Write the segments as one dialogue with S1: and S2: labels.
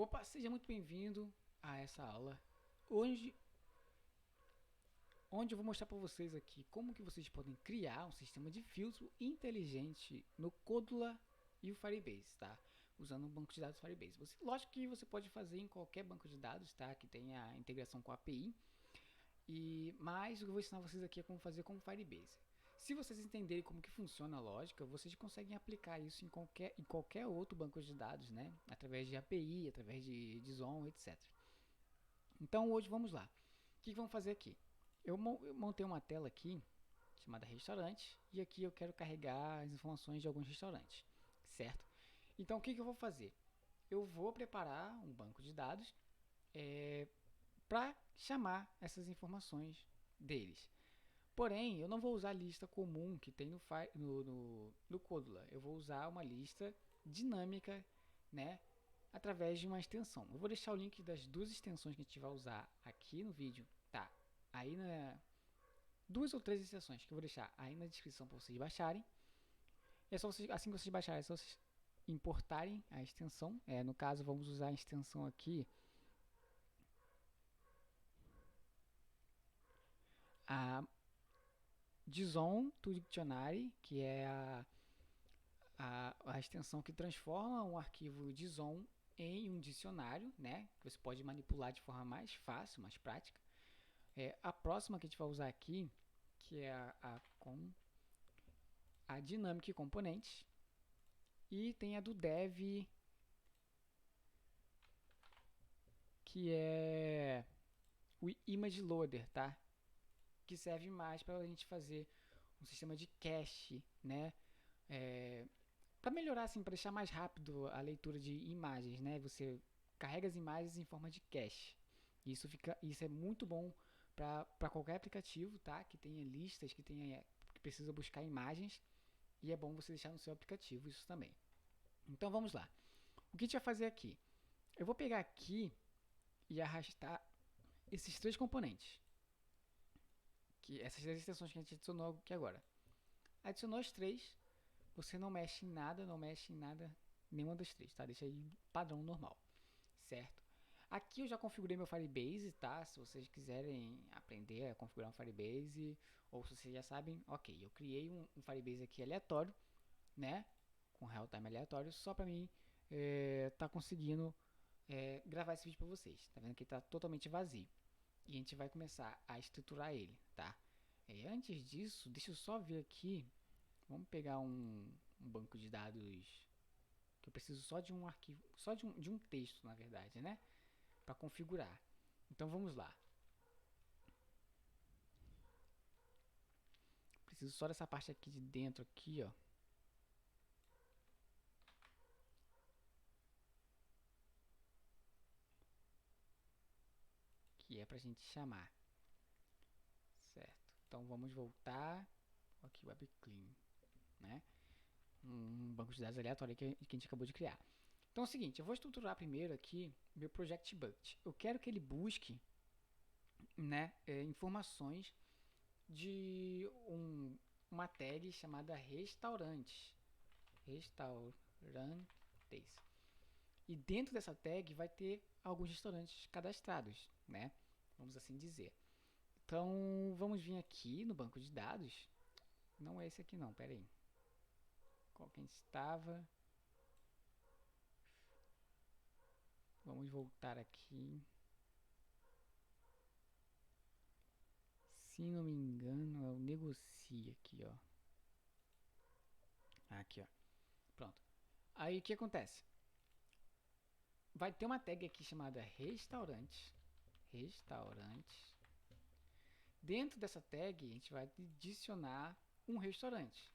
S1: Opa, seja muito bem-vindo a essa aula. Hoje, onde eu vou mostrar para vocês aqui como que vocês podem criar um sistema de filtro inteligente no Codula e o Firebase, tá? Usando um banco de dados Firebase. Lógico que você pode fazer em qualquer banco de dados, tá? Que tenha integração com a API. Mas eu vou ensinar vocês aqui como fazer com o Firebase. Se vocês entenderem como que funciona a lógica, vocês conseguem aplicar isso em qualquer outro banco de dados, né? Através de API, através de JSON, etc. Então hoje vamos lá. O que vamos fazer aqui? Eu montei uma tela aqui chamada restaurante e aqui eu quero carregar as informações de alguns restaurantes, certo? Então o que eu vou fazer? Eu vou preparar um banco de dados para chamar essas informações deles. Porém, eu não vou usar a lista comum que tem no Codula. Eu vou usar uma lista dinâmica, né? Através de uma extensão. Eu vou deixar o link das duas extensões que a gente vai usar aqui no vídeo. Tá, aí duas ou três extensões que eu vou deixar aí na descrição para vocês baixarem. E é só vocês, assim que vocês baixarem, é só vocês importarem a extensão. No caso, vamos usar a extensão aqui, a JSON to Dictionary, que é a extensão que transforma um arquivo JSON em um dicionário, né? Que você pode manipular de forma mais fácil, mais prática. A próxima que a gente vai usar aqui, que é a Dynamic Components, e tem a do Dev, que é o Image Loader, tá? Que serve mais para a gente fazer um sistema de cache, né? Para melhorar, assim, para deixar mais rápido a leitura de imagens, né? Você carrega as imagens em forma de cache. Isso é muito bom para qualquer aplicativo, tá? Que tenha listas, que precisa buscar imagens, e é bom você deixar no seu aplicativo isso também. Então vamos lá. O que a gente vai fazer aqui? Eu vou pegar aqui e arrastar esses três componentes, que essas três extensões que a gente adicionou aqui agora. Adicionou as três, você não mexe em nada, nenhuma das três, tá? Deixa aí padrão normal, certo? Aqui eu já configurei meu Firebase, tá? Se vocês quiserem aprender a configurar um Firebase, ou se vocês já sabem, ok, eu criei um Firebase aqui aleatório, né? Com real time aleatório, só para mim tá conseguindo gravar esse vídeo para vocês. Tá vendo que ele tá totalmente vazio. E a gente vai começar a estruturar ele, tá? Antes disso, deixa eu só ver aqui. Vamos pegar um banco de dados que eu preciso só de um arquivo, só de um texto, na verdade, né? Para configurar. Então vamos lá. Preciso só dessa parte aqui de dentro aqui, ó. Que é pra gente chamar. Certo. Então vamos voltar aqui, web clean, né? Um banco de dados aleatório que a gente acabou de criar. Então é o seguinte, eu vou estruturar primeiro aqui meu project bucket. Eu quero que ele busque, né, informações de uma tag chamada restaurantes. Restaurantes. E dentro dessa tag vai ter alguns restaurantes cadastrados, né? Vamos assim dizer. Então vamos vir aqui no banco de dados. Não é esse aqui não, pera aí. Qual que a gente estava? Vamos voltar aqui. Se não me engano, é o negocia aqui, ó. Aqui, ó. Pronto. Aí o que acontece? Vai ter uma tag aqui chamada restaurantes. Restaurantes. Dentro dessa tag, a gente vai adicionar um restaurante.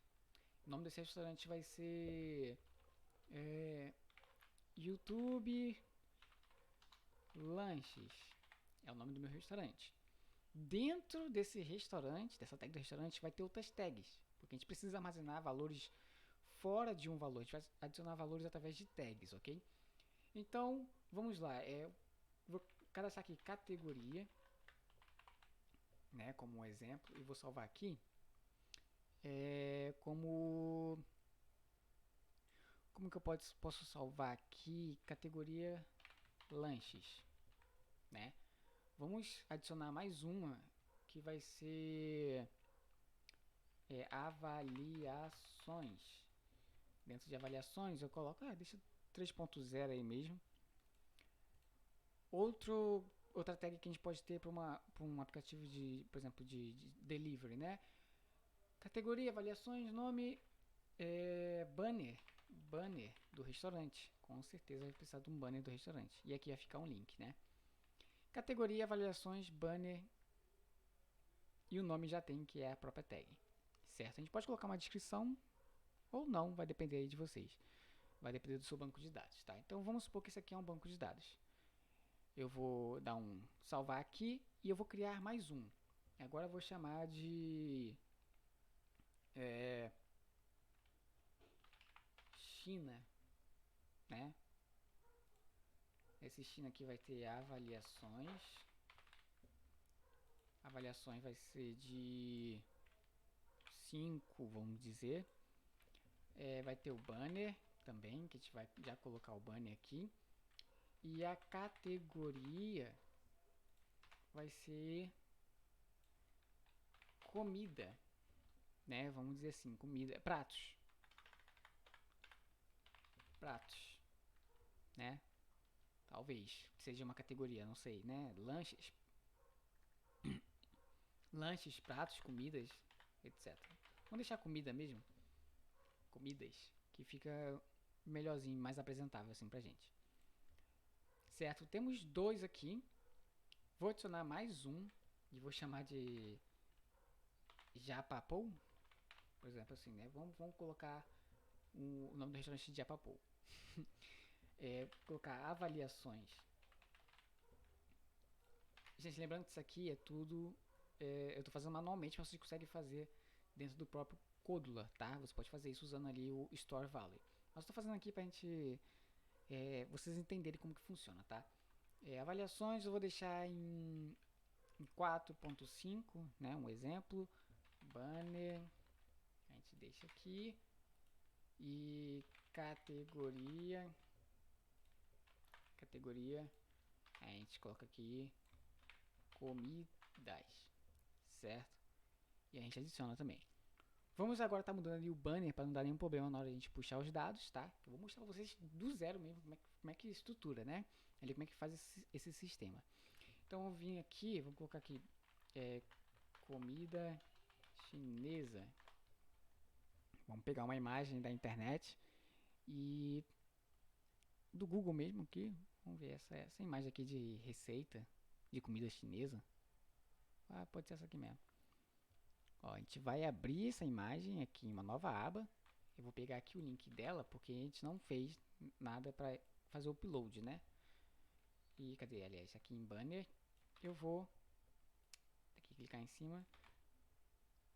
S1: O nome desse restaurante vai ser YouTube Lanches. É o nome do meu restaurante. Dentro desse restaurante, dessa tag do restaurante, vai ter outras tags, porque a gente precisa armazenar valores fora de um valor. A gente vai adicionar valores através de tags, ok? Então, vamos lá. Vou cadastrar aqui categoria, né, como um exemplo, e vou salvar aqui como que eu posso salvar aqui categoria lanches, né? Vamos adicionar mais uma que vai ser avaliações. Dentro de avaliações eu coloco, deixa 3.0 aí mesmo. Outra tag que a gente pode ter para um aplicativo de, por exemplo, de delivery, né? Categoria, avaliações, nome, banner do restaurante. Com certeza vai precisar de um banner do restaurante. E aqui vai ficar um link, né? Categoria, avaliações, banner e o nome já tem, que é a própria tag. Certo? A gente pode colocar uma descrição ou não, vai depender aí de vocês. Vai depender do seu banco de dados, tá? Então vamos supor que esse aqui é um banco de dados. Eu vou dar um salvar aqui e eu vou criar mais um. Agora eu vou chamar de China, né? Esse China aqui vai ter avaliações. Avaliações vai ser de 5, vamos dizer. Vai ter o banner também, que a gente vai já colocar o banner aqui. E a categoria vai ser comida, né? Vamos dizer assim, comida, pratos, né? Talvez seja uma categoria, não sei, né? Lanches, pratos, comidas, etc. Vamos deixar comida mesmo, comidas, que fica melhorzinho, mais apresentável assim pra gente. Certo? Temos dois aqui. Vou adicionar mais um e vou chamar de Japapou, por exemplo, assim, né? Vamos colocar o nome do restaurante de Japapou. Colocar avaliações. Gente, lembrando que isso aqui é tudo eu estou fazendo manualmente, mas você consegue fazer dentro do próprio Codula, tá? Você pode fazer isso usando ali o Store Valley. Mas estou fazendo aqui pra gente vocês entenderem como que funciona, tá? Avaliações eu vou deixar em 4.5, né? Um exemplo. Banner, a gente deixa aqui. E categoria, a gente coloca aqui comidas, certo? E a gente adiciona também. Vamos agora estar mudando ali o banner para não dar nenhum problema na hora de a gente puxar os dados, tá? Eu vou mostrar para vocês do zero mesmo como é que estrutura, né? Ali como é que faz esse sistema. Então eu vim aqui, vou colocar aqui comida chinesa. Vamos pegar uma imagem da internet e do Google mesmo aqui. Vamos ver essa imagem aqui de receita de comida chinesa. Pode ser essa aqui mesmo. Ó, a gente vai abrir essa imagem aqui em uma nova aba. Eu vou pegar aqui o link dela porque a gente não fez nada para fazer o upload, né? E cadê? Aliás, aqui em banner eu vou aqui clicar em cima,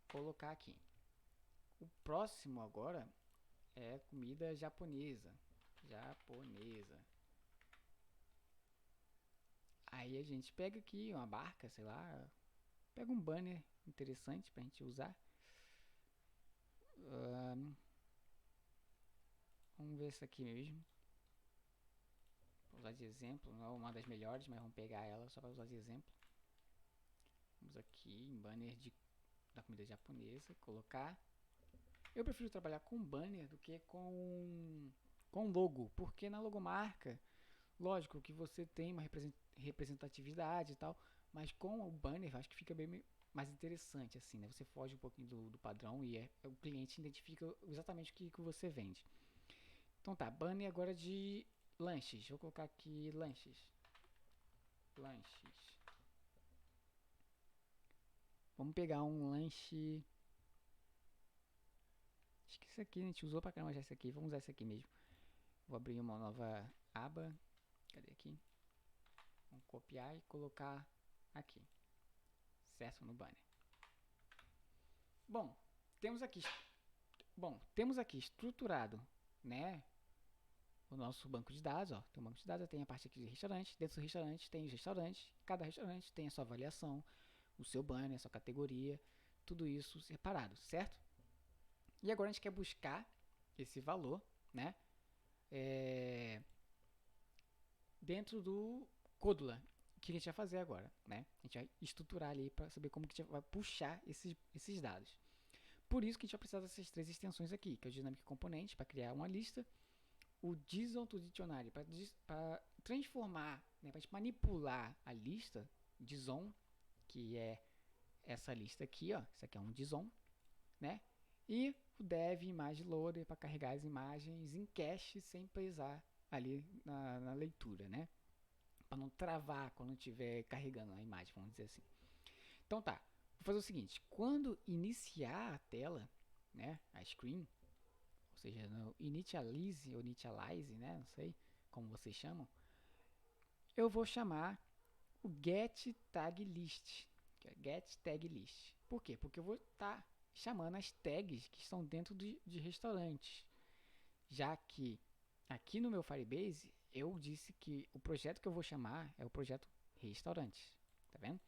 S1: colocar aqui. O próximo agora é comida japonesa. Aí a gente pega aqui uma barca, sei lá, pega um banner interessante pra gente usar. Vamos ver essa aqui mesmo. Vou usar de exemplo, não é uma das melhores, mas vamos pegar ela só para usar de exemplo. Vamos aqui em banner da comida japonesa, colocar. Eu prefiro trabalhar com banner do que com logo, porque na logomarca, lógico que você tem uma representatividade e tal, mas com o banner acho que fica bem mais interessante, assim, né? Você foge um pouquinho do padrão e o cliente identifica exatamente o que você vende. Então tá, banner agora de lanches. Vou colocar aqui lanches. Vamos pegar um lanche. Acho que esse aqui a gente usou pra caramba já esse aqui. Vamos usar esse aqui mesmo. Vou abrir uma nova aba. Cadê aqui? Vamos copiar e colocar aqui. Certo? No banner. Bom, temos aqui estruturado, né? O nosso banco de dados, ó. Tem um banco de dados, tem a parte aqui de restaurante. Dentro do restaurante tem os restaurantes. Cada restaurante tem a sua avaliação, o seu banner, a sua categoria, tudo isso separado, certo? E agora a gente quer buscar esse valor, né? dentro do Codula. O que a gente vai fazer agora, né? A gente vai estruturar ali para saber como que a gente vai puxar esses dados. Por isso que a gente vai precisar dessas três extensões aqui, que é o Dynamic Component para criar uma lista, o JSON to Dictionary para transformar, né, para manipular a lista, JSON, que é essa lista aqui, ó, isso aqui é um JSON, né? E o dev image loader para carregar as imagens em cache sem pesar ali na leitura, né? Para não travar quando estiver carregando a imagem, vamos dizer assim. Então tá, vou fazer o seguinte, quando iniciar a tela, né, a screen, ou seja, no initialize ou initialize, né, não sei como vocês chamam, eu vou chamar o get tag list, que é get tag list. Por quê? Porque eu vou estar chamando as tags que estão dentro de restaurantes, já que aqui no meu Firebase eu disse que o projeto que eu vou chamar é o projeto restaurantes, tá vendo?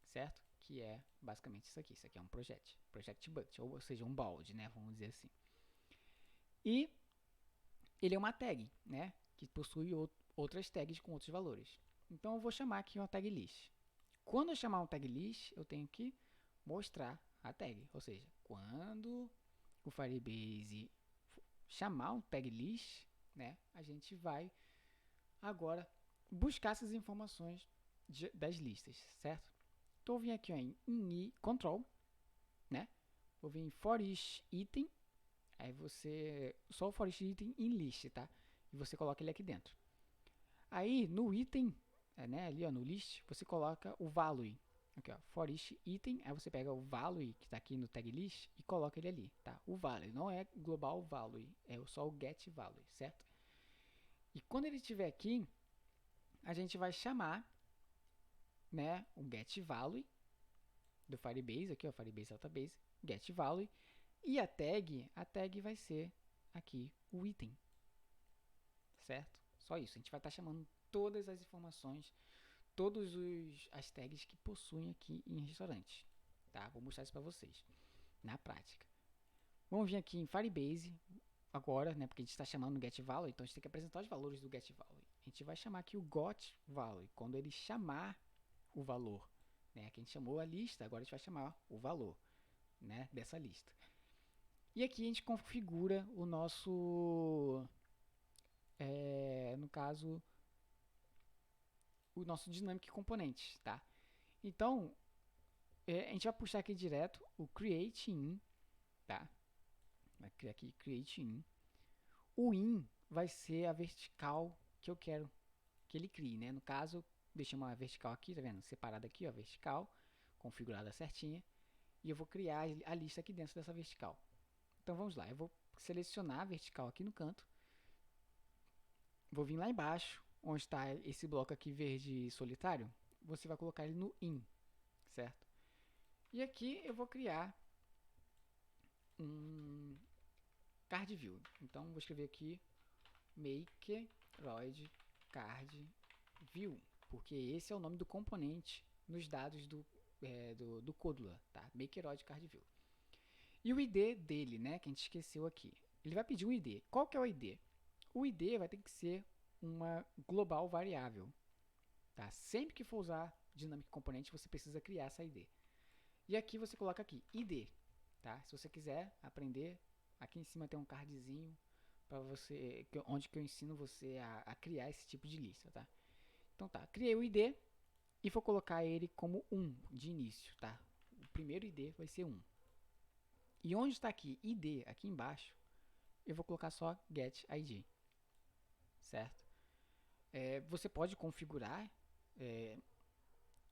S1: Certo? Que é basicamente isso aqui é um project bucket, ou seja, um balde, né, vamos dizer assim. E ele é uma tag, né, que possui outras tags com outros valores. Então eu vou chamar aqui uma tag list. Quando eu chamar um tag list, eu tenho que mostrar a tag, ou seja, quando o Firebase chamar um tag list, né, a gente vai agora buscar essas informações das listas, certo? Então eu vim aqui ó, em control, né? Vou vir em for each item, aí você só o for each item em list, tá? E você coloca ele aqui dentro. Aí no item, né, ali ó, no list, você coloca o value. Aqui ó, for each item, aí você pega o value que está aqui no tag list e coloca ele ali, tá? O value, não é global value, é só o get value, certo? E quando ele estiver aqui, a gente vai chamar, né, o get value do Firebase, aqui ó, Firebase Database, get value, e a tag vai ser aqui o item, certo? Só isso, a gente vai estar chamando todas as informações, todas as tags que possuem aqui em restaurante, tá? Vou mostrar isso para vocês, na prática. Vamos vir aqui em Firebase, agora, né, porque a gente está chamando o get value, então a gente tem que apresentar os valores do get value. A gente vai chamar aqui o got value, quando ele chamar o valor, né, que a gente chamou a lista, agora a gente vai chamar o valor, né, dessa lista. E aqui a gente configura o nosso, no caso, o nosso dynamic component, tá? Então, a gente vai puxar aqui direto o create in, tá? Vai criar aqui create in. O in vai ser a vertical que eu quero que ele crie, né? No caso, deixei uma vertical aqui, tá vendo? Separada aqui, ó, vertical, configurada certinha. E eu vou criar a lista aqui dentro dessa vertical. Então vamos lá, eu vou selecionar a vertical aqui no canto. Vou vir lá embaixo, onde está esse bloco aqui verde solitário. Você vai colocar ele no in, certo? E aqui eu vou criar um card view. Então vou escrever aqui Makeroid Card View, porque esse é o nome do componente nos dados do Codula, tá? Makeroid Card View. E o ID dele, né, que a gente esqueceu aqui. Ele vai pedir um ID. Qual que é o ID? O ID vai ter que ser uma global variável, tá? Sempre que for usar Dynamic Component, você precisa criar essa ID. E aqui você coloca aqui, ID, tá? Se você quiser aprender, aqui em cima tem um cardzinho para você, onde que eu ensino você a criar esse tipo de lista, tá? Então tá, criei o ID e vou colocar ele como 1 de início, tá? O primeiro ID vai ser 1. E onde está aqui ID, aqui embaixo, eu vou colocar só get ID, certo? Você pode configurar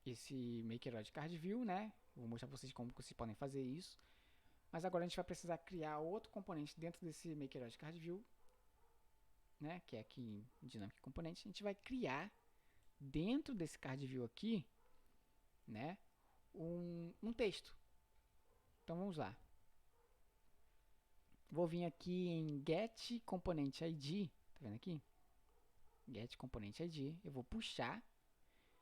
S1: esse Makeroid Card View, né? Vou mostrar para vocês como vocês podem fazer isso. Mas agora a gente vai precisar criar outro componente dentro desse Makeroid Card View, né? Que é aqui em Dynamic Component. A gente vai criar dentro desse Card View aqui, né? Um texto. Então vamos lá. Vou vir aqui em Get Component ID, tá vendo aqui? Get Component ID, eu vou puxar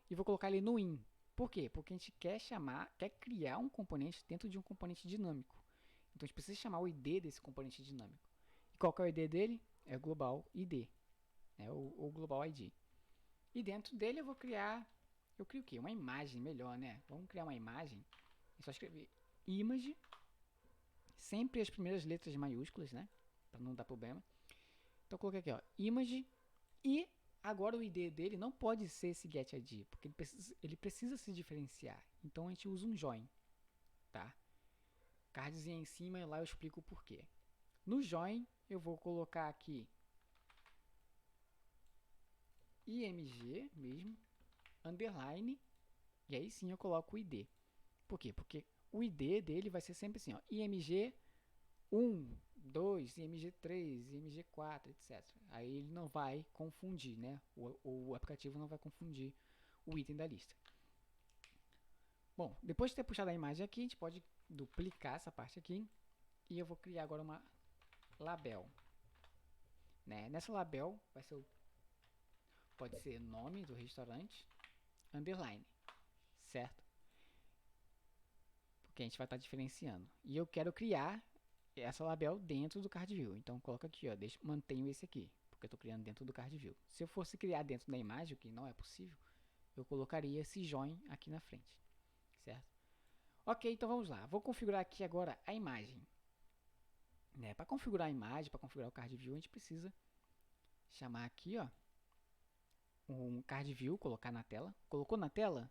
S1: e vou colocar ele no in. Por quê? Porque a gente quer criar um componente dentro de um componente dinâmico. Então a gente precisa chamar o ID desse componente dinâmico. E qual que é o ID dele? É o global ID, né? O global ID. E dentro dele eu vou criar... Eu crio o quê? Uma imagem melhor, né? Vamos criar uma imagem. É só escrever image. Sempre as primeiras letras maiúsculas, né? Pra não dar problema. Então eu coloquei aqui, ó. Image. E agora o ID dele não pode ser esse getID. Porque ele precisa se diferenciar. Então a gente usa um join. Tá? Cardzinho em cima e lá eu explico o porquê. No join eu vou colocar aqui img mesmo, underline, e aí sim eu coloco o ID. Por quê? Porque o ID dele vai ser sempre assim, ó, img 1, 2, img 3, img 4, etc. Aí ele não vai confundir, né? O aplicativo não vai confundir o item da lista. Bom, depois de ter puxado a imagem aqui, a gente pode duplicar essa parte aqui. E eu vou criar agora uma label. Né? Nessa label vai ser pode ser nome do restaurante, underline, certo? Porque a gente vai estar diferenciando. E eu quero criar essa label dentro do card view. Então coloca aqui, ó, mantenho esse aqui, porque eu estou criando dentro do card view. Se eu fosse criar dentro da imagem, o que não é possível, eu colocaria esse join aqui na frente, certo? Ok, então vamos lá. Vou configurar aqui agora a imagem. Né? Para configurar a imagem, para configurar o card view, a gente precisa chamar aqui, ó, um card view, colocar na tela. Colocou na tela,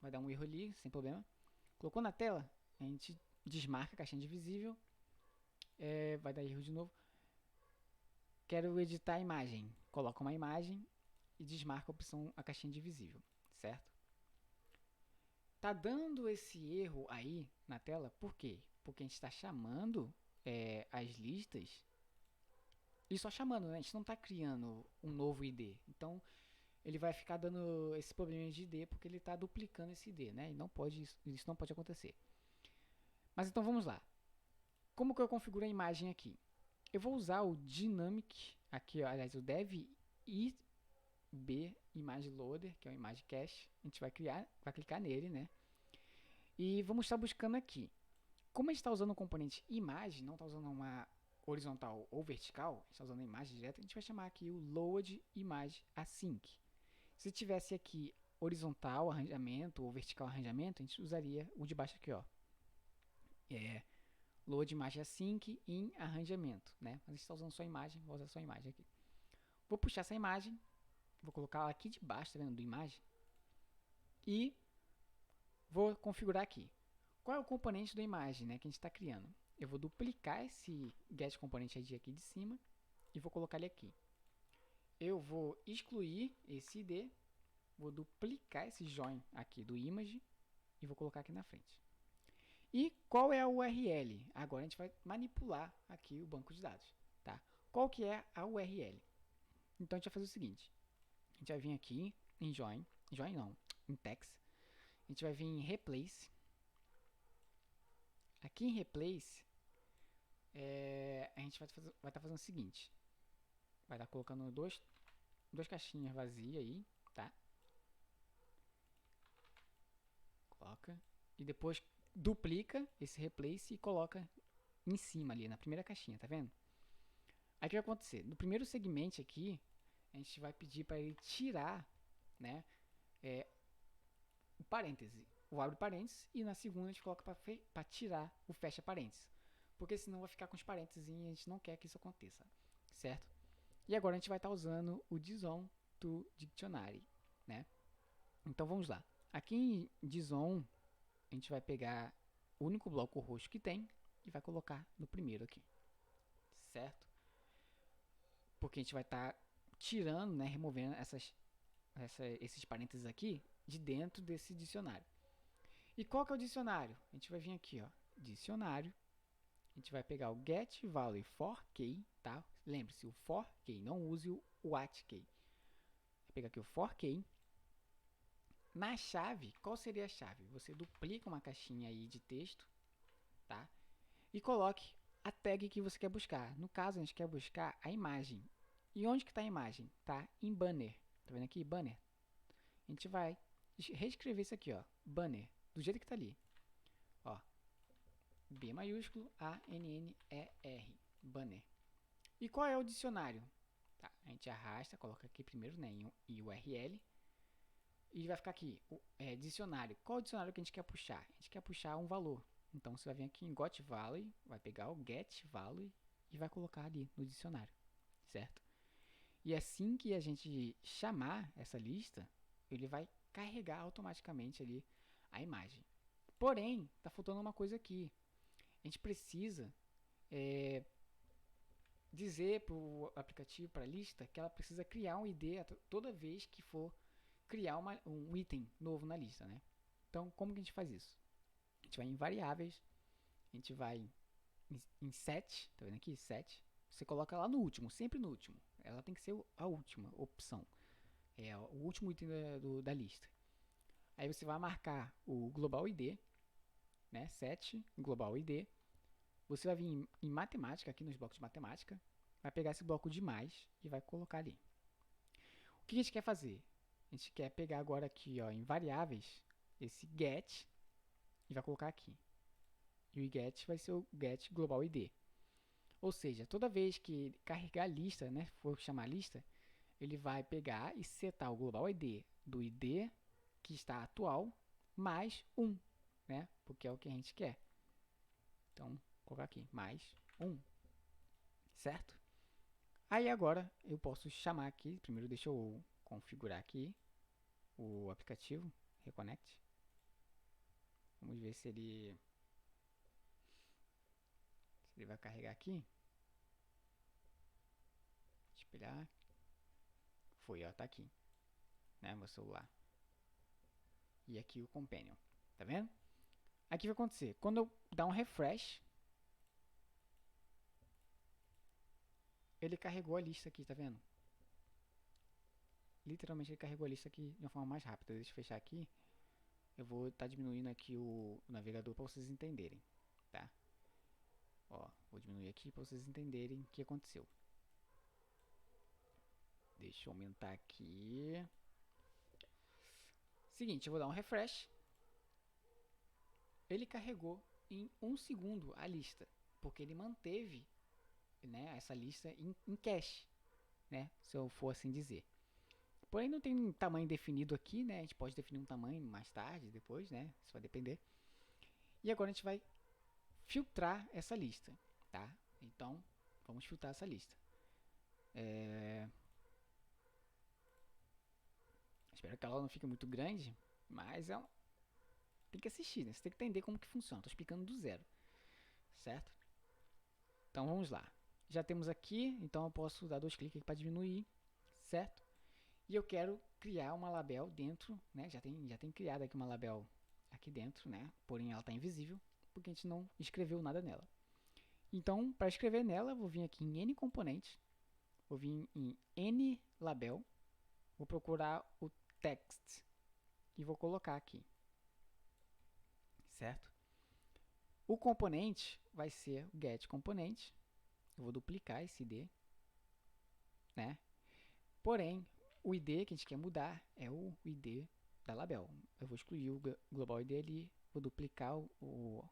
S1: vai dar um erro ali, sem problema. Colocou na tela, a gente desmarca a caixinha de visível, vai dar erro de novo. Quero editar a imagem, coloca uma imagem e desmarca a opção, a caixinha de visível, certo? Tá dando esse erro aí na tela, por quê? Porque a gente está chamando as listas e só chamando, né? A gente não está criando um novo ID. Então, ele vai ficar dando esse problema de ID porque ele está duplicando esse ID, né? E não pode, isso não pode acontecer. Mas então vamos lá. Como que eu configuro a imagem aqui? Eu vou usar o Dynamic, aqui, ó, aliás, o Dev IB Image Loader, que é o Image Cache. A gente vai clicar nele, né? E vamos estar buscando aqui. Como a gente está usando o componente imagem, não está usando uma horizontal ou vertical, a gente está usando a imagem direta, a gente vai chamar aqui o Load Image Async. Se tivesse aqui horizontal arranjamento ou vertical arranjamento, a gente usaria o de baixo aqui, ó. Load imagem async em arranjamento, né? Mas a gente está usando só imagem, vou usar só imagem aqui. Vou puxar essa imagem, vou colocar ela aqui de baixo, tá vendo, do imagem. E vou configurar aqui. Qual é o componente da imagem, né, que a gente está criando? Eu vou duplicar esse getComponentID aqui de cima e vou colocar ele aqui. Eu vou excluir esse ID, vou duplicar esse join aqui do image e vou colocar aqui na frente. E qual é a URL? Agora a gente vai manipular aqui o banco de dados, tá? Qual que é a URL? Então a gente vai fazer o seguinte, a gente vai vir aqui em join não, em text, a gente vai vir em replace. Aqui em replace, a gente vai estar fazendo o seguinte, vai estar colocando duas caixinhas vazias aí, tá? Coloca e depois duplica esse replace e coloca em cima ali, na primeira caixinha, tá vendo? Aí o que vai acontecer? No primeiro segmento aqui, a gente vai pedir para ele tirar, né, o parêntese, o abre parênteses, e na segunda a gente coloca para tirar o fecha parênteses. Porque senão vai ficar com os parênteses e a gente não quer que isso aconteça, certo? E agora a gente vai estar usando o DISON to Dictionary, né? Então vamos lá. Aqui em DISON, a gente vai pegar o único bloco roxo que tem e vai colocar no primeiro aqui, certo? Porque a gente vai estar tirando, né, removendo esses parênteses aqui de dentro desse dicionário. E qual que é o dicionário? A gente vai vir aqui, ó, dicionário. A gente vai pegar o get value for key, tá? Lembre-se, o for key, não use o at key. Vai pegar aqui o for key. Na chave, qual seria a chave? Você duplica uma caixinha aí de texto, tá? E coloque a tag que você quer buscar. No caso, a gente quer buscar a imagem. E onde que está a imagem? Tá em banner. Tá vendo aqui? Banner. A gente vai reescrever isso aqui, ó. Banner. Do jeito que tá ali. Ó. B maiúsculo A N N E R. Banner. E qual é o dicionário? Tá, gente arrasta, coloca aqui primeiro, né, em URL. E vai ficar aqui, dicionário. Qual dicionário que a gente quer puxar? A gente quer puxar um valor. Então você vai vir aqui em got value, vai pegar o get value e vai colocar ali no dicionário, certo? E assim que a gente chamar essa lista, ele vai carregar automaticamente ali a imagem. Porém, está faltando uma coisa aqui. A gente precisa dizer para o aplicativo, para a lista, que ela precisa criar um ID toda vez que for criar um item novo na lista, né? Então, como que a gente faz isso? A gente vai em variáveis, a gente vai em set, tá vendo aqui? Set. Você coloca lá no último, sempre no último. Ela tem que ser a última opção. É o último item da lista. Aí você vai marcar o global ID, né? Set global ID. Você vai vir em matemática, aqui nos blocos de matemática, vai pegar esse bloco de mais e vai colocar ali. O que a gente quer fazer? A gente quer pegar agora aqui, ó, em variáveis, esse get e vai colocar aqui. E o get vai ser o get global ID. Ou seja, toda vez que carregar a lista, né, for chamar a lista, ele vai pegar e setar o global ID do ID que está atual mais 1, né, porque é o que a gente quer. Então, vou colocar aqui, mais 1, certo? Aí agora eu posso chamar aqui, primeiro deixa eu configurar aqui o aplicativo, Reconnect. Vamos ver se ele vai carregar aqui. Espelhar. Foi, ó, tá aqui, né, meu celular. E aqui o Companion, tá vendo? Aqui vai acontecer, quando eu dar um refresh, ele carregou a lista aqui, tá vendo? Literalmente ele carregou a lista aqui de uma forma mais rápida. Deixa eu fechar aqui. Eu vou estar diminuindo aqui o navegador para vocês entenderem, tá? Ó, vou diminuir aqui para vocês entenderem o que aconteceu. Deixa eu aumentar aqui. Seguinte, eu vou dar um refresh. Ele carregou em 1 segundo a lista, porque ele manteve, né, essa lista em cache, né, se eu for assim dizer. Porém, não tem um tamanho definido aqui, né? A gente pode definir um tamanho mais tarde, depois, né? Isso vai depender. E agora a gente vai filtrar essa lista, tá? Então, vamos filtrar essa lista. Espero que ela não fique muito grande, mas tem que assistir, né? Você tem que entender como que funciona. Estou explicando do zero, certo? Então, vamos lá. Já temos aqui, então eu posso dar 2 cliques aqui para diminuir, certo? E eu quero criar uma label dentro, né? Já tem criado aqui uma label aqui dentro, né? Porém ela está invisível, porque a gente não escreveu nada nela. Então, para escrever nela, vou vir aqui em N componentes, vou vir em N label, vou procurar o text e vou colocar aqui, certo? O componente vai ser o get componente, eu vou duplicar esse ID, né? Porém, o ID que a gente quer mudar é o ID da label. Eu vou excluir o global ID ali, vou duplicar o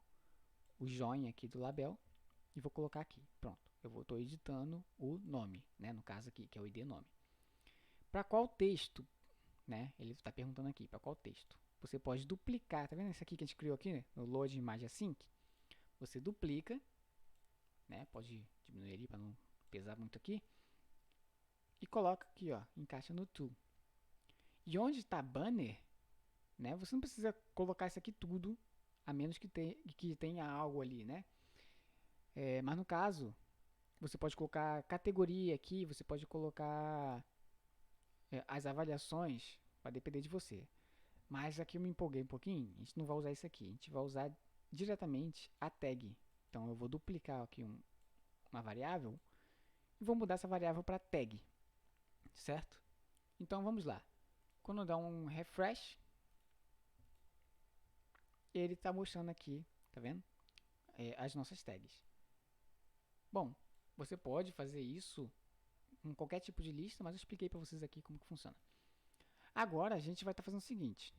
S1: join aqui do label e vou colocar aqui. Pronto, eu estou editando o nome, né? No caso aqui, que é o ID nome. Para qual texto, né? Ele está perguntando aqui, para qual texto. Você pode duplicar, tá vendo esse aqui que a gente criou aqui, né? No load imagem async? Você duplica, né? Pode diminuir ali para não pesar muito aqui. E coloca aqui, ó, encaixa no to. E onde está banner, né? Você não precisa colocar isso aqui tudo, a menos que tenha algo ali, né? Mas no caso, você pode colocar categoria aqui, você pode colocar as avaliações, vai depender de você. Mas aqui eu me empolguei um pouquinho, a gente não vai usar isso aqui, a gente vai usar diretamente a tag. Então eu vou duplicar aqui uma variável e vou mudar essa variável para tag, certo? Então vamos lá. Quando eu dar um refresh, ele está mostrando aqui, tá vendo? As nossas tags. Bom, você pode fazer isso com qualquer tipo de lista, mas eu expliquei para vocês aqui como que funciona. Agora a gente vai estar fazendo o seguinte.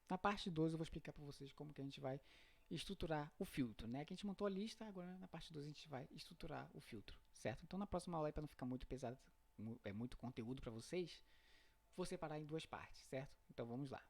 S1: Na parte 2 eu vou explicar para vocês como que a gente vai estruturar o filtro, né? Que a gente montou a lista, agora na parte 2 a gente vai estruturar o filtro, certo? Então na próxima aula, para não ficar muito pesado, é muito conteúdo para vocês, vou separar em duas partes, certo? Então vamos lá.